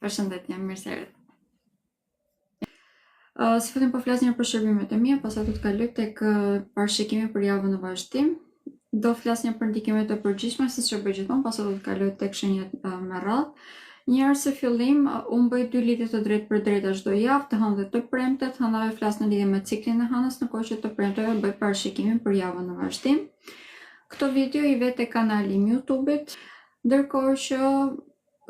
Përshëndetje, mirë se erdhët. Si fillim po flas një për shërbimet e mia, pastaj do të kaloj tek parashikimi për javën e vazhdim. Do flas një për ndikimet e përgjithshme, siç e bëj gjithmonë, pastaj do të kaloj tek shenjat me radhë. Një herë së fillim, unë bëj 2 lidhje të drejtë për drejta çdo javë, të hënë dhe të premte. Të hënave flas në lidhje me ciklin e hënës, ndërkohë që të premteve bëj parashikimin për javën e vazhdim. Këto video i vet e kanali im YouTube-it, ndërkohë që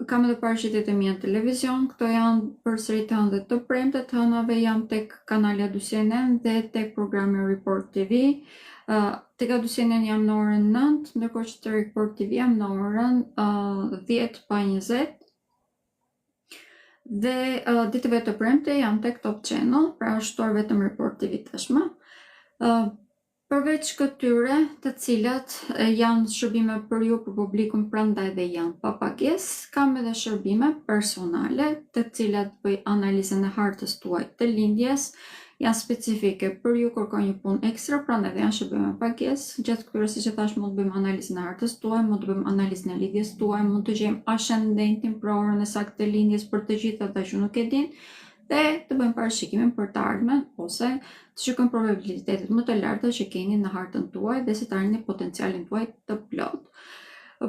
kam edhe parashitjet e mia në televizion. Këto janë përsëri të hënë dhe të premte. Të hënave jam tek kanali AdyCNN dhe tek programi Report TV. Tek AdyCNN jam në orën 9, ndërkohë që te Report TV jam në orën 10:20. Dhe ditëve të premte jam tek Top Channel, pra është shtuar vetëm Report TV tashmë. Përveç këtyre, të cilat janë shërbime për ju, për publikun, prandaj dhe janë pa pagesë, kam edhe shërbime personale, të cilat bëj analizën e hartës tuaj të lindjes, janë specifike për ju, kërkoj një punë ekstra, prandaj dhe janë shërbime pa pagesë. Gjatë këtyre, siç e thash, mund të bëjmë analizën e hartës tuaj, mund të bëjmë analizën e lidhjes tuaj, mund të gjejmë ascendentin për orën e saktë të lindjes për të gjithë ata që nuk e dinë, dhe të bëjmë parashikimin për të ardhmen, ose të shikojmë probabilitetet më të larta që keni në hartën tuaj dhe si të arrini potencialin tuaj të plot.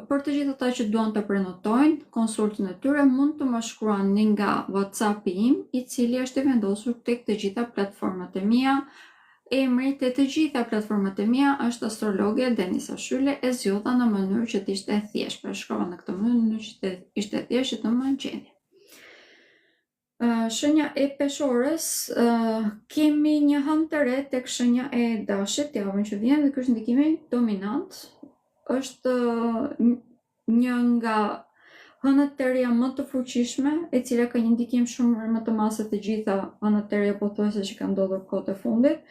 Për të gjithë ata që duan të prenotojnë konsultën e tyre, mund të më shkruani nga WhatsApp-i im, i cili është i vendosur tek të gjitha platformat e mia. Emri te të gjitha platformat e mia është astrologe Denisa Shyle, e zgjodha në mënyrë që të ishte thjesht. Pra shkrova në këtë mënyrë që të ishte thjesht që të më gjeni. Shenja e peshores, kemi një hënë të re tek shenja e dashit javën që vjen, dhe ky është ndikimi dominant. Është një nga hënët të reja më të fuqishme, e cila ka një ndikim shumë më të madh se të gjitha hënët të reja pothuajse që kanë ndodhur kohët e fundit.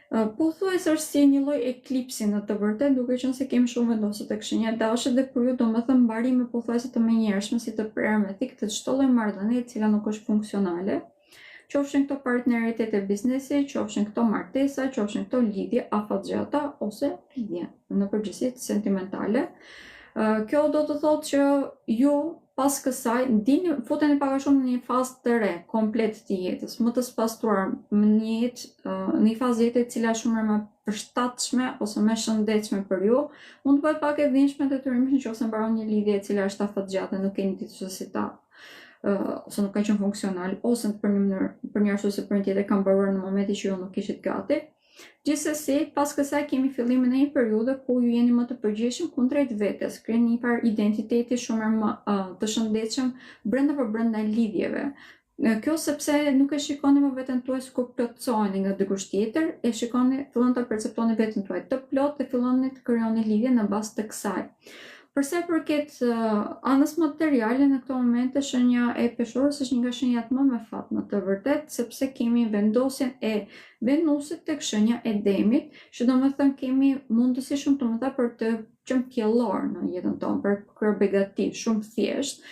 Pothuajse është si një lloj eklipsi në të vërtetë, duke qenë se kemi shumë vendosur tek shenja e dashit, dhe për ju domethënë mbarime pothuajse të menjëhershme, si të hermetik të çdo lloj marrëdhënie e cila nuk është funksionale. Qofshin këto partneritete biznesi, qofshin këto martesa, qofshin këto lidhje afatgjata ose lidhje në përgjithësi sentimentale. Kjo do të thotë që ju pas kësaj futeni pak a shumë në një fazë të re, komplet të jetës, më të spastruar, në një fazë jete e cila është shumë më përshtatshme ose më shëndetshme për ju. Mund të bëhet pak e dhimbshme detyrimisht nëse mbaron një lidhje e cila është afatgjatë, nuk keni ditë se si ta ose nuk ka qenë funksional, ose për një arsye ose për një tjetër ka mbaruar në momentin që ju nuk kishit gati. Gjithsesi, pas kësaj kemi fillimin e një periudhe ku ju jeni më të përgjegjshëm kundrejt vetes, krijeni një farë identiteti shumë më të shëndetshëm brenda lidhjeve. Kjo sepse nuk e shikoni më veten tuaj sikur plotësoheni nga dikush tjetër, e fillon ta perceptoni veten tuaj të plot dhe filloni të krijoni lidhje në bazë të kësaj. Për sa i përket anës materiale, në këto momente shenja e peshorës është një nga shenjat më me fat në të vërtetë, sepse kemi vendosjen e Venusit tek shenja e Demit, që domethënë kemi mundësi shumë të mëdha për të qenë qiellor në jetën tonë, për të kryer begati shumë thjesht.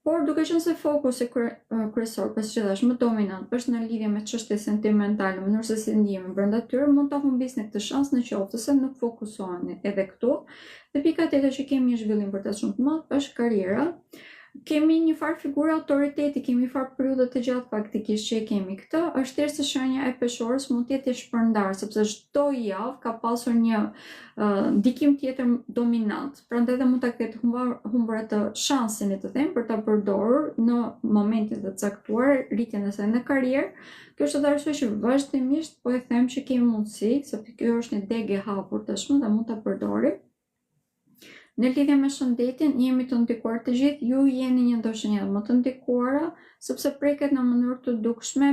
Por duke qenë se fokusi kryesor, siç e thash, më dominant është në lidhje me çështje sentimentale, në mënyrë se si ndihemi brenda tyre, mund ta humbisni këtë shans në qoftë se nuk fokusoheni edhe këtu. Dhe pika tjetër që kemi një zhvillim vërtet shumë të madh është karriera. Kemi një farë figure autoriteti, kemi një farë periudhë të gjatë faktikisht që e kemi këtë. Është thjesht se shenja e peshorës mund të jetë e shpërndarë, sepse çdo javë ka pasur një ndikim tjetër dominant. Prandaj edhe mund ta ketë humbur atë shansin, të them, për ta përdorur në momentin e caktuar rritjen e saj në karrierë. Kjo është edhe arsye që vazhdimisht po e them që kemi mundësi, sepse kjo është një degë e hapur tashmë dhe mund ta përdorim. Në lidhje me shëndetin, jemi të ndikuar të gjithë, ju jeni një ndër shenjat më të ndikuara, sepse preket në mënyrë të dukshme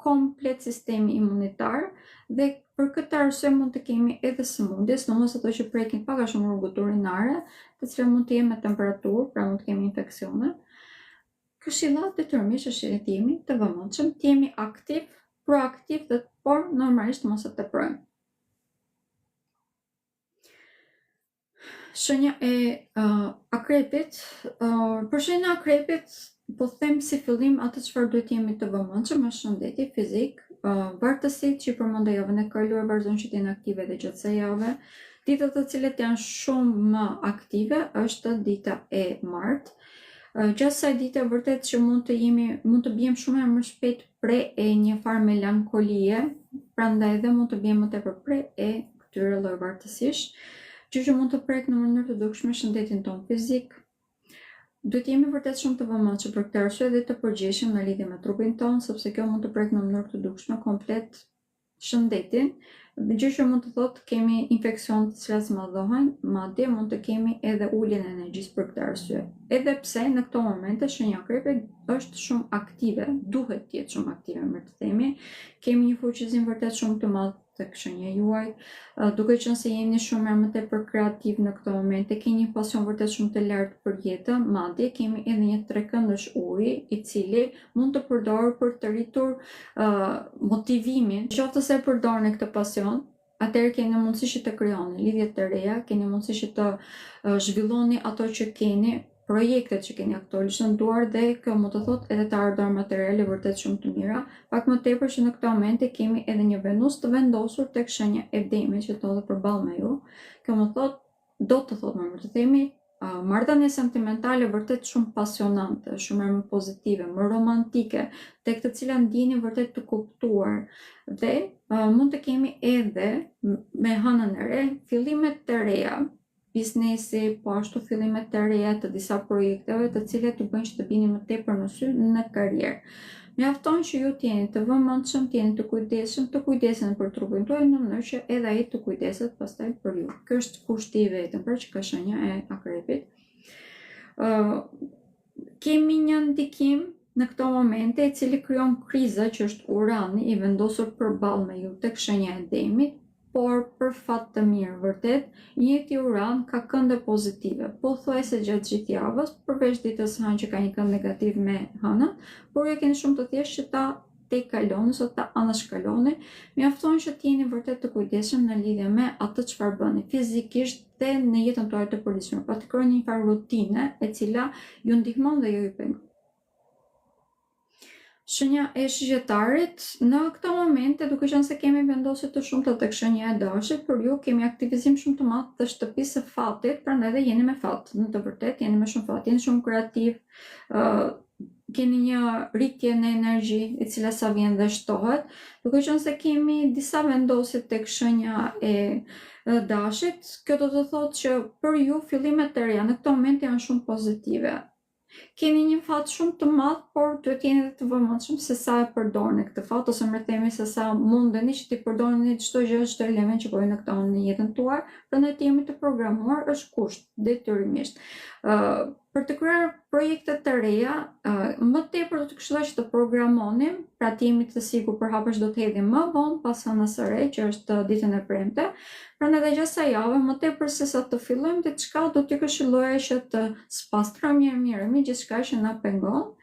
komplet sistemi imunitar, dhe për këtë arsye mund të kemi edhe sëmundje, sidomos ato që prekin pak a shumë rrugët urinare, të cilat mund të jenë me temperaturë, pra mund të kemi infeksione. Këshillat detyrimisht është të jemi të vëmendshëm, të jemi aktiv, proaktiv, por normalisht mos e teprojmë. Shenja e akrepit, për shenja e akrepit po them si fillim atë çfarë duhet jemi të vëmendshëm është shëndeti fizik, vartësitë që përmendë javën e kaluar vazhdojnë që të jenë aktive edhe gjatë kësaj jave. Ditët të cilat janë shumë më aktive është dita e martë. Gjatë kësaj dite vërtet që mund të bjem shumë më shpejt pre e një farë melankolie, prandaj edhe mund të bjem më tepër pre e këtyre lloj vartësish, që mund të prek në mënyrë të dukshme shëndetin ton fizik. Duhet jemi vërtet shumë të vëmendshëm për këtë arsye dhe të përgjegjshëm në lidhje me trupin ton, sepse kjo mund të prek në mënyrë të dukshme komplet shëndetin, gjë që mund të thotë kemi infeksion të cilat madhohen, madje mund të kemi edhe uljen e energjisë për këtë arsye. Edhe pse në këto momente shenja akrepi është shumë aktive, duhet të jetë shumë aktive më të themi, kemi një fuqizim vërtet shumë të madh tek shenja juaj, duke qenë se jeni shumë më tepër kreativ në këto momente, keni një pasion vërtet shumë të lartë për jetën, madje kemi edhe një trekëndësh uji i cili mund të përdorur për të rritur motivimin, qoftë se përdorni këtë pasion, atëherë keni mundësi që të krijoni lidhje të reja, keni mundësi që të zhvilloni ato që keni, projektet që keni aktualisht në duar dhe kjo mund të thotë edhe të ardhur materiale vërtet shumë të mira, pak më tepër që në këtë momente kemi edhe një Venus të vendosur tek shenja e Demit që ndodhet përballë me ju. Kjo do të thotë më të themi marrëdhënie sentimentale vërtet shumë pasionante, shumë më pozitive, më romantike, tek të cilat ndjeni vërtet të kuptuar dhe mund të kemi edhe me hënën e re fillime të reja, biznesi, po ashtu fillimet të reja të disa projekteve të cilat ju bëjnë që të bini më tepër në sy në karrierë. Mjafton që ju të jeni të vëmendshëm, të jeni të kujdesshëm, të kujdeseni për trupin tuaj në mënyrë që edhe ai të kujdeset pastaj për ju. Ky është kushti i vetëm për që ka shenja e akrepit. Kemi një ndikim në këto momente i cili krijon kriza që është Urani i vendosur përballë me ju tek shenja e Demit, por për fat të mirë vërtet, njëjti Uran ka kënde pozitive, pothuajse gjatë gjithë javës, përveç ditës hënë që ka një kënd negativ me hënën, por ju keni shumë të thjeshtë që ta kaloni ose ta anashkaloni, mjafton që të jeni vërtet të kujdesshëm në lidhje me atë çfarë bëni fizikisht dhe në jetën tuaj të përditshme. Pa të krijoni një farë rutine e cila ju ndihmon dhe ju i pengon. Shenja e Shgjetarit, në këto momente, duke qenë se kemi vendosje të shumta tek shenja e Dashit, për ju kemi aktivizim shumë të madh të shtëpisë së fatit, prandaj edhe jeni me fat. Në të vërtetë jeni me shumë fat, jeni shumë kreativ, keni një rritje në energji e cila sa vjen dhe shtohet, duke qenë se kemi disa vendosje tek shenja e Dashit, kjo do të thotë që për ju fillimet të reja në këto momente janë shumë pozitive. Keni një fat shumë të madh, por duhet jeni edhe të vëmendshëm se sa e përdorni këtë fat, ose më themi se sa mundeni që t'i përdorni çdo gjë, çdo element që bëni në jetën tuaj, prandaj të jemi të programuar është kusht detyrimisht. Për të kryer projekte të reja, më tepër do të këshilloj që të programonim, pra të jemi të sigurt për hapësh do të hedhim më vonë pas hënës së re, që është ditën e premte. Prandaj edhe gjatë kësaj jave, më tepër se sa të fillojmë diçka, do t'ju këshilloja që të spastrojmë mirë gjithçka që na pengon.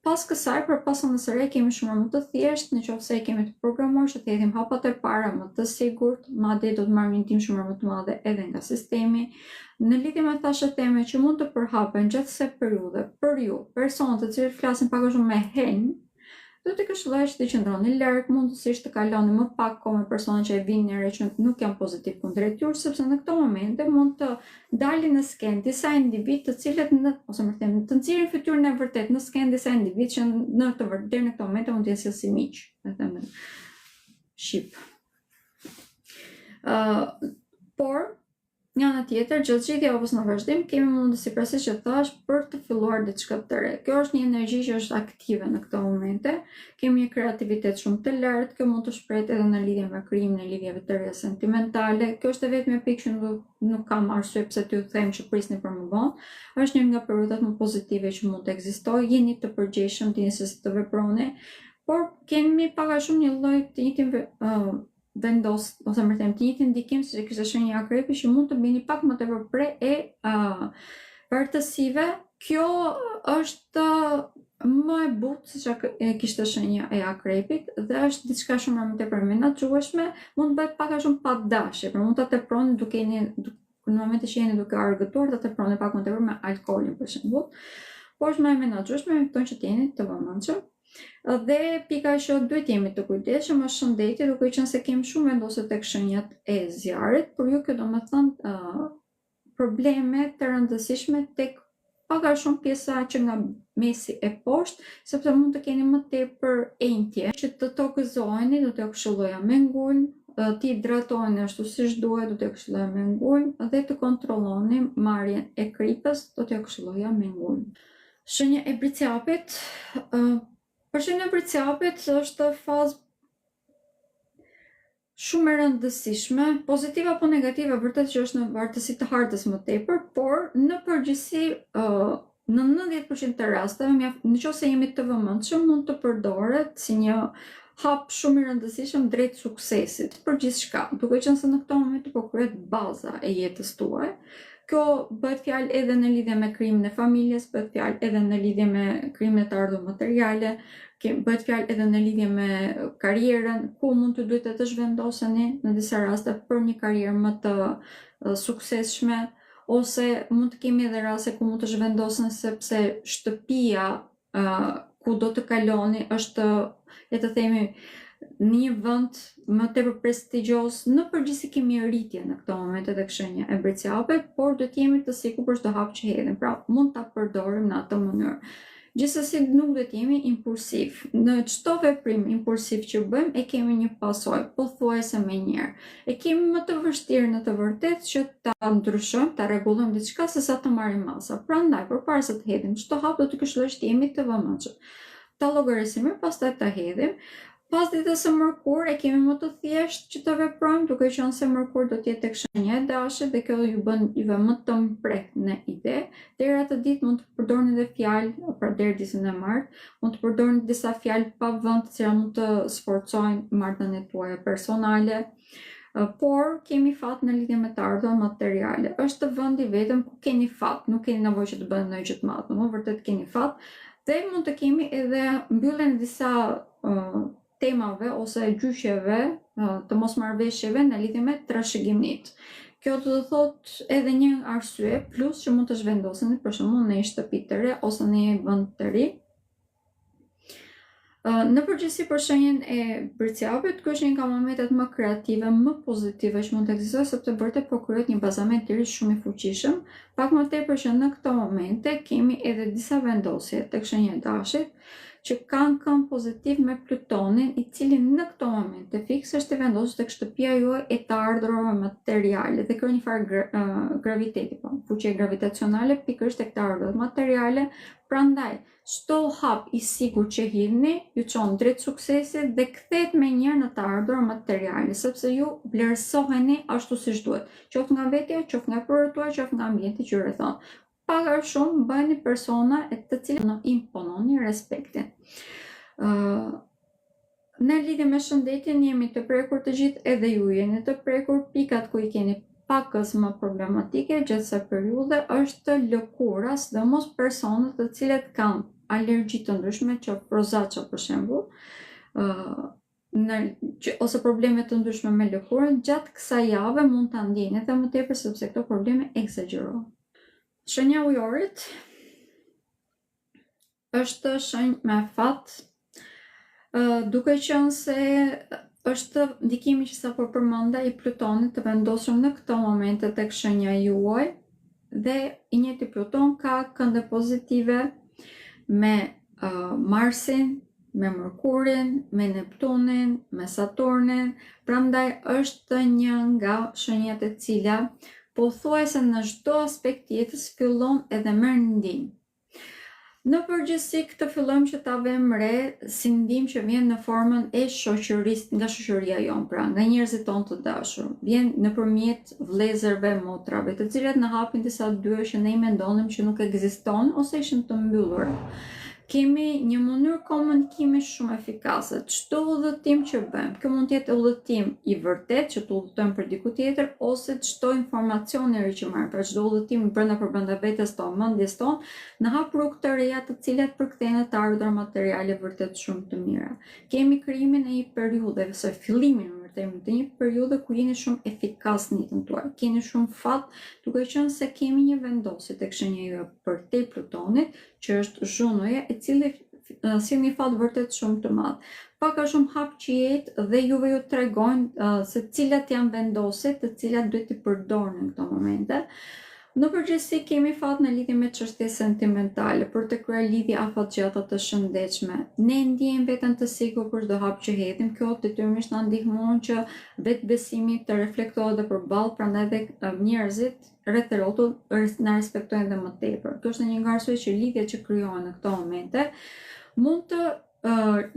Pas kësaj, për pas hënës së re kemi shumë më të thjeshtë, nëse kemi të programuar që të hedhim hapat e para më të sigurt, madje do të marrim një ndihmë shumë më të madhe edhe nga sistemi. Në lidhje me thashë teme që mund të përhapen gjatë kësaj periudhe për ju, personat të cilët flasin pak a shumë me henj, do të këshilloj që të qëndroni larg, mundësisht të kaloni më pak kohë me personat që e vinë në re që nuk janë pozitiv kundrejt jush, sepse në këto momente mund të dalin në skenë disa individ të cilët ose më them, të nxjerrin fytyrën e vërtet në skenë disa individ që në këto momente mund të jenë si miq, e them ship. Por një anë tjetër, gjatë gjithë javës në vazhdim, kemi mundësi pra siç e thash për të filluar diçka të re. Kjo është një energji që është aktive në këto momente. Kemi një kreativitet shumë të lartë, kjo mund të shprehet edhe në lidhje me krijimin e lidhjeve të reja sentimentale. Kjo është vetëm një pikë që nuk kam arsye pse t'ju them që prisni për më vonë. Është një nga periudhat më pozitive që mund të ekzistojë. Jeni të përgjegjshëm, dini se si të veproni, por kemi pak a shumë një lloj të njëjtin vendos ose më them të njëjtin ndikim se kishte shenja akrepi që mund të bini pak më tepër pre e vartësive. Kjo është më e butë siç kishte shenja e akrepit dhe është diçka shumë më tepër menaxhueshme, mund të bëhet pak a shumë pa dashje, por mund ta teproni duke në momentin që jeni duke argëtuar ta teproni pak më tepër me alkoolin për shembull. Por është më e menaxhueshme, kupton që të jeni të vëmendshëm. Dhe pika që duhet jemi të kujdesshëm është shëndeti, duke qenë se kemi shumë vendosje tek shenjat e zjarrit, por ju kjo do të thonë probleme të rëndësishme tek pak a shumë pjesa që nga mesi e poshtë, sepse mund të keni më tepër entje, që të tokëzoheni, do t'ju këshilloja me ngulm, të hidratoheni ashtu siç duhet, do t'ju këshilloja me ngulm, dhe të kontrolloni marrjen e kripës, do t'ju këshilloja me ngulm. Shenja e bricjapit, për shenjën e bricjapit është fazë shumë e rëndësishme, pozitive apo negative, vërtet që është në vartësi të hartës më tepër, por në përgjithësi në 90% të rasteve, nëse jemi të vëmendshëm, mund të përdoret si një hap shumë i rëndësishëm drejt suksesit për gjithçka, duke qenë se në këtë moment po kryhet baza e jetës tuaj. Kjo bëhet fjalë edhe në lidhje me krimin e familjes, bëhet fjalë edhe në lidhje me krimin e të ardhurave materiale, bëhet fjalë edhe në lidhje me karrierën, ku mund të duhet të zhvendoseni në disa raste për një karrierë më të suksesshme, ose mund të kemi edhe raste ku mund të zhvendoseni sepse shtëpia ku do të kaloni është, le të themi, në një vend më tepër prestigjioz. Në përgjithësi kemi rritje në këto momente tek shenja e bricjapit, por do të jemi të sigurt për çdo hap që hedhim, pra mund ta përdorim në atë mënyrë. Gjithsesi nuk do të jemi impulsiv. Në çdo veprim impulsiv që bëjmë e kemi një pasojë, pothuajse menjëherë. E kemi më të vështirë në të vërtetë që ta ndryshojmë, ta rregullojmë diçka sesa të marrim masa. Prandaj, përpara se të hedhim çdo hap, do të këshilloj që të jemi të vëmendshëm. Ta llogarisim, pastaj ta hedhim. Pas ditës së mërkurë e kemi më të thjeshtë që të veprojmë, duke qenë se mërkur do të jetë tek shenja e dashit dhe kjo ju bën juve më të mprehtë në ide. Deri atë ditë mund të përdorni edhe fjalë, pra deri ditën e martë, mund të përdorni disa fjalë pa vend të cilat mund të sforcojnë marrëdhëniet tuaja personale. Por kemi fat në lidhje me të ardhurat materiale. Është vendi vetëm ku keni fat, nuk keni nevojë që të bëni ndonjë gjë të madhe, më vërtet keni fat. Dhe mund të kemi edhe mbylljen disa temave ose gjyqeve të mosmarrveshjeve në lidhje me trashëgimit. Kjo do të thotë edhe një arsye plus që mund të zhvendoseni për shembull në një shtëpi të re ose në një vend të ri. Në përgjithësi për shenjën e bricjapit, ky është një nga momentet më kreative, më pozitive që mund të ekzistojë, sepse vërtet po kryhet një bazament i ri shumë i fuqishëm. Pak më tepër që në këto momente kemi edhe disa vendosje tek shenja e dashit që kanë këmbë pozitiv me Plutonin, i cili në këto momente fikse është i vendosur tek shtëpia juaj e të ardhurave materiale dhe kërë një farë graviteti, fuqie gravitacionale pikërisht tek të ardhurat materiale. Prandaj, çdo hap i sigurt që hidhni ju çon drejt suksesit dhe kthehet menjëherë në të ardhurat materiale, sepse ju vlerësoheni ashtu siç duhet, qoftë nga vetja, qoftë nga prurët tuaj, qoftë nga ambienti që ju rrethon. Pak a shumë bëheni persona e të cilët në impononi respektin. Në lidhje me shëndetin jemi të prekur të gjithë, edhe ju jeni të prekur. Pikat ku i keni pakës më problematike gjatë kësaj periudhe është lëkura, sidomos personat të cilët kanë alergji të ndryshme, qoftë rozaça për shembull, ose probleme të ndryshme me lëkurën. Gjatë kësaj jave mund ta ndjeni edhe më tepër sepse këto probleme egzagerohen. Shenja ujorit është shenjë me fat, duke qenë se është ndikimi që sapo përmenda i Plutonit të vendosur në këto momente tek shenja juaj, dhe i njëjti Pluton ka kënde pozitive me Marsin, me Mërkurin, me Neptunin, me Saturnin. Prandaj është një nga shenjat e cila pothuajse në çdo aspekt jetës fillon edhe merr ndihmë. Në përgjithësi këtë fillojmë që ta vëmë re si ndihmë që vjen në formën e shoqërisë, nga shoqëria jonë, pra nga njerëzit tonë të dashur. Vjen nëpërmjet vëllezërve, motrave, të cilët na hapin disa dyer që ne i mendonim që nuk ekziston ose ishin të mbyllura. Kemi një mënyrë komunikimi shumë efikase. Çdo udhëtim që bëjmë, kjo mund të jetë udhëtim i vërtet që të udhëtojmë për diku tjetër, ose çdo informacion i ri që marrim, pra çdo udhëtim brenda vetes tonë, mendjes tonë, na hap rrugë të reja të cilat përkthehen të ardhurat materiale vërtet shumë të mira. Kemi krijimin e një periudhe, ose fillimin të një periudhe ku jeni shumë efikas në jetën tuaj. Keni shumë fat, duke qenë se kemi një vendosje tek shenja juaj për te Plutonit, që është Zhunoja, e cili sjell një fat vërtet shumë të madh. Pak a shumë hap që jetë dhe juve ju tregojnë se cilat janë vendosjet të cilat duhet të përdorni në këto momente. Në përgjithësi kemi fat në lidhje me çështje sentimentale për të kryer lidhje afatgjata të shëndetshme. Ne ndjejmë veten të sigurt për çdo hap që hedhim. Kjo detyrimisht na ndihmon që vetbesimi të reflektohet edhe përballë, prandaj edhe njerëzit rreth rrotull na respektojnë edhe më tepër. Kjo është një nga arsyet që lidhjet që krijohen në këto momente mund të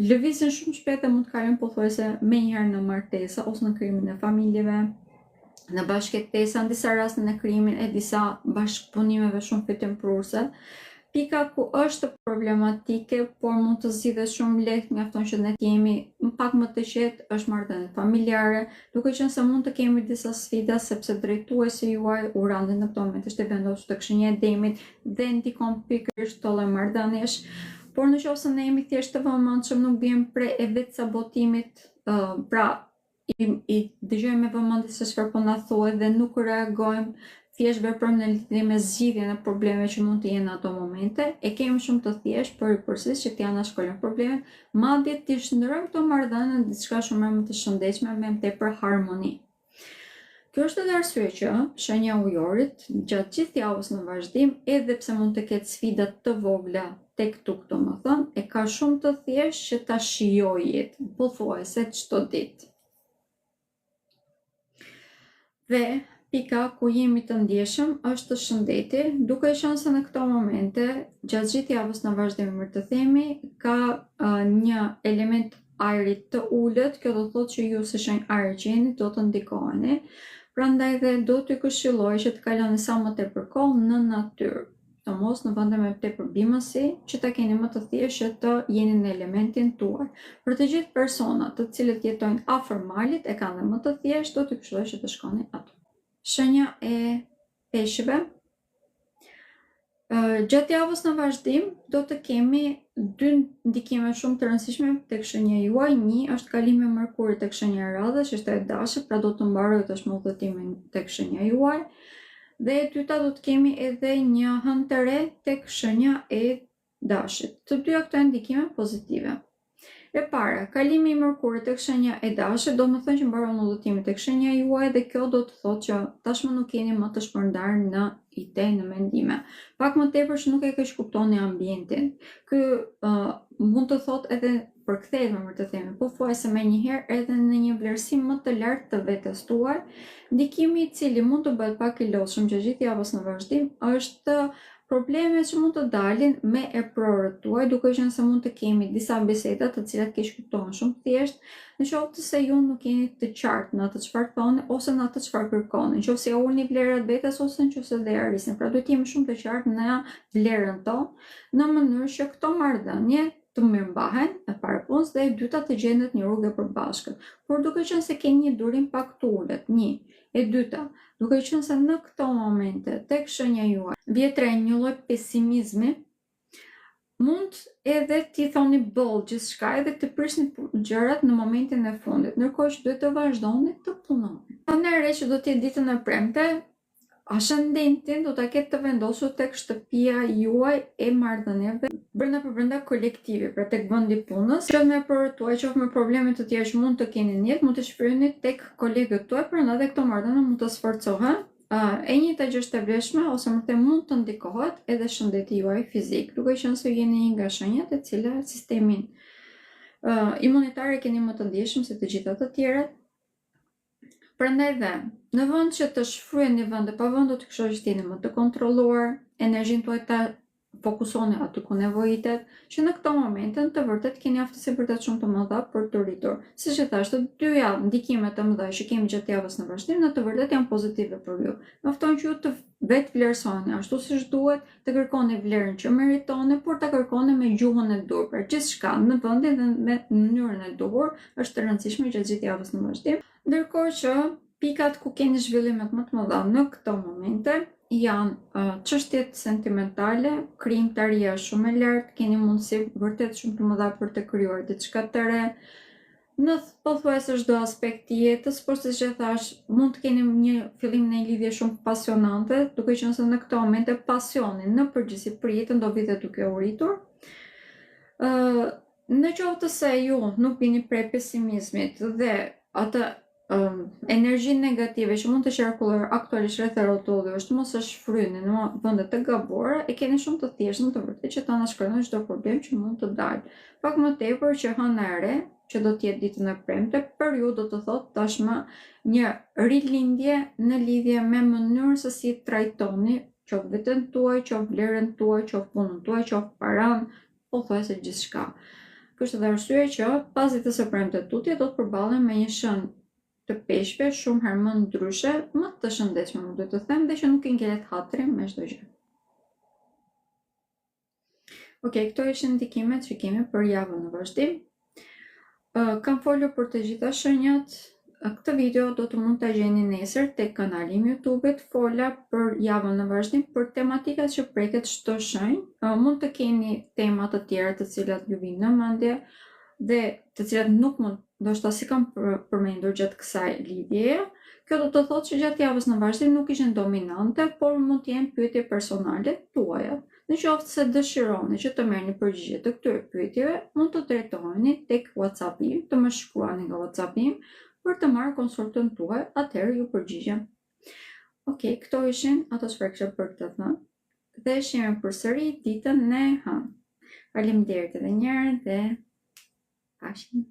lëvizin shumë shpejt dhe mund të kalojnë pothuajse menjëherë në martesa ose në krijimin e familjeve, në bashkëtesa, në disa raste në krijimin e disa bashkëpunimeve shumë fitimprurse. Pika ku është problematike, por mund të zgjidhet shumë lehtë, mjafton që ne jemi pak më të qetë, është marrëdhëniet familjare, duke qenë se mund të kemi disa sfida sepse drejtuesi juaj u randi në këto momente është e vendosur tek shenja e demit dhe ndikon pikërisht këto lloj marrëdhëniesh. Por nëse ne jemi thjesht të vëmendshëm, nuk bien pre e vetë sabotimit, pra i dëgjojmë me vëmendje se çfarë po na thuhet dhe nuk reagojmë, thjesht veprojmë në lidhje me zgjidhjen e problemeve që mund të jenë në ato momente, e kemi shumë të thjeshtë për përsëris që t'ja na shkolojmë problemet, madje t'i shndërrojmë këto marrëdhënie në diçka shumë më të shëndetshme me tepër harmoni. Kjo është edhe arsye që shenja e ujorit gjatë gjithë javës në vazhdim, edhe pse mund të ketë sfida të vogla tek këtu, e ka shumë të thjeshtë që ta shijojë pothuajse çdo ditë. Dhe pika ku jemi të ndjeshëm është shëndeti, duke qenë se në këto momente, gjatë gjithë javës në vazhdim, mirë të themi, ka një element ajri të ulët, kjo do të thotë që ju si shenjë ajri që jeni do të ndikoheni, prandaj dhe do t'ju këshilloj që të kaloni sa më tepër kohë në natyrë, të mos në vende me tepër bimësi, që ta keni më të thjeshtë që të jeni në elementin tuaj. Për të gjithë personat të cilët jetojnë afër malit, e kanë dhe më të thjeshtë, do t'ju këshilloj që të shkoni aty. Shenja e peshqve. Gjatë javës në vazhdim do të kemi dy ndikime shumë të rëndësishme tek shenja juaj. Një është kalimi i Mërkurit tek shenja e radhës, që është e dashur, pra do të mbarojë tashmë udhëtimin tek shenja juaj. Dhe e dyta do të kemi edhe një hënë të re tek shenja e dashit. Të dyja këto ndikime pozitive. E para, kalimi i Mërkurit tek shenja e dashit do të thonë që mbaron udhëtimi tek shenja juaj dhe kjo do të thotë që tashmë nuk jeni më të shpërndar në ide, në mendime. Pak më tepër që nuk e keq kuptoni ambientin. Ky mund të thotë edhe përkthehet, më të themi, pothuajse menjëherë edhe në një vlerësim më të lartë të vetes tuaj, ndikimi i cili mund të bëhet pak i lodhshëm gjatë gjithë javës në vazhdim është probleme që mund të dalin me e prorët tuaj, duke qenë se mund të kemi disa biseda të cilat keq kuptohen shumë thjesht, nëse se ju nuk jeni të qartë në atë çfarë thoni ose në atë çfarë kërkoni, nëse ja ulni vlerat vetes ose nëse dhe ja rrisni. Pra duhet jemi shumë të qartë në vlerën tonë, në mënyrë që këto marrëdhënie të mirëmbahen e parapunës dhe e dyta të gjendet një rrugë e përbashkët. Por duke qenë se keni një durim pak të ulët, një. E dyta, duke qenë se në këto momente tek shenja juaj vjen re një lloj pesimizmi, mund edhe t'i thoni boll gjithçka edhe të prisni gjërat në momentin e fundit, ndërkohë që duhet të vazhdoni të punoni. Në re që do të jetë ditën e premte, ascendentin do ta ketë të vendosur tek shtëpia juaj e marrëdhënieve brenda kolektivi, pra tek vendi punës, qoftë me prorët tuaj, qoftë me probleme të tjera që mund të keni në jetë, mund të shfryeni tek kolegët tuaj, prandaj edhe këto marrëdhënie mund të sforcohen. E njëjta gjë është e vlefshme ose më të mund të ndikohet edhe shëndeti juaj fizik, duke qenë se jeni një nga shenjat e cilat sistemin imunitar e keni më të ndjeshëm se të gjitha të tjerat. Prandaj dhe, në vend që të shfryeni vende pa vend, do të këshilloj që jeni më të kontrolluar, energjinë tuaj ta fokusoni aty ku nevojitet, që në këto momente të vërtet keni aftësi vërtet shumë të mëdha për të rritur. Siç e thashë, dy javë ndikime të mëdha që kemi gjatë javës në vazhdim, në të vërtet janë pozitive për ju. Mjafton që ju të vetë vlerësoni ashtu siç duhet, të kërkoni vlerën që meritoni, por ta kërkoni me gjuhën e dur. Pra gjithçka në vendin dhe me mënyrën e duhur është e rëndësishme gjatë gjithë javës në vazhdim. Ndërkohë që pikat ku keni zhvillimet më të mëdha në këto momente janë çështjet sentimentale, krijimtaria shumë e lartë, keni mundësi vërtet shumë të mëdha për të krijuar diçka të re në pothuajse çdo aspekt të jetës, por siç e thash, mund të keni një fillim në një lidhje shumë pasionante, duke qenë se në këto momente pasioni në përgjithësi për jetën do vite duke u rritur. Në qoftë se ju nuk vini prej pesimizmit dhe atë energjinë negative që mund të qarkullojë aktualisht rreth rrotullit është mos e shfryni në vende të gabuara, e keni shumë të thjeshtë në të vërtetë që ta anashkaloni çdo problem që mund të dalë. Pak më tepër që hëna e re, që do të jetë ditën e premte, për ju do të thotë tashmë një rilindje në lidhje me mënyrën se si trajtoni qoftë veten tuaj, qoftë vlerën tuaj, qoftë punën tuaj, qoftë paran, pothuajse gjithçka. Kështu është edhe arsye që pas ditës së premte tutje do të përballen me një shën të peshqve shumë herë më ndryshe, më të shëndetshme, më duhet të them, dhe që nuk i ngelet hatri me çdo gjë. Okej, këto ishin ndikimet që kemi për javën në vazhdim. Kam folur për të gjitha shenjat. Këtë video do të mund të gjeni nesër tek kanali im YouTube-it. Fola për javën në vazhdim për tematikat që preket çdo shenjë. Mund të keni tema të tjera të cilat ju vijnë në mendje dhe të cilat nuk mund, ndoshta si kam përmendur gjatë kësaj lidhjeje. Kjo do të thotë që gjatë javës në vazhdim nuk ishin dominante, por mund të jenë pyetje personale tuaja. Në qoftë se dëshironi që të merrni përgjigje të këtyre pyetjeve, mund të drejtoheni tek WhatsApp-i, të më shkruani nga WhatsApp-i për të marrë konsultën tuaj, atëherë ju përgjigjem. Okej, këto ishin ato çfarë kisha për të thënë. Dhe shihemi përsëri ditën e hënë. Faleminderit edhe një herë dhe pashim.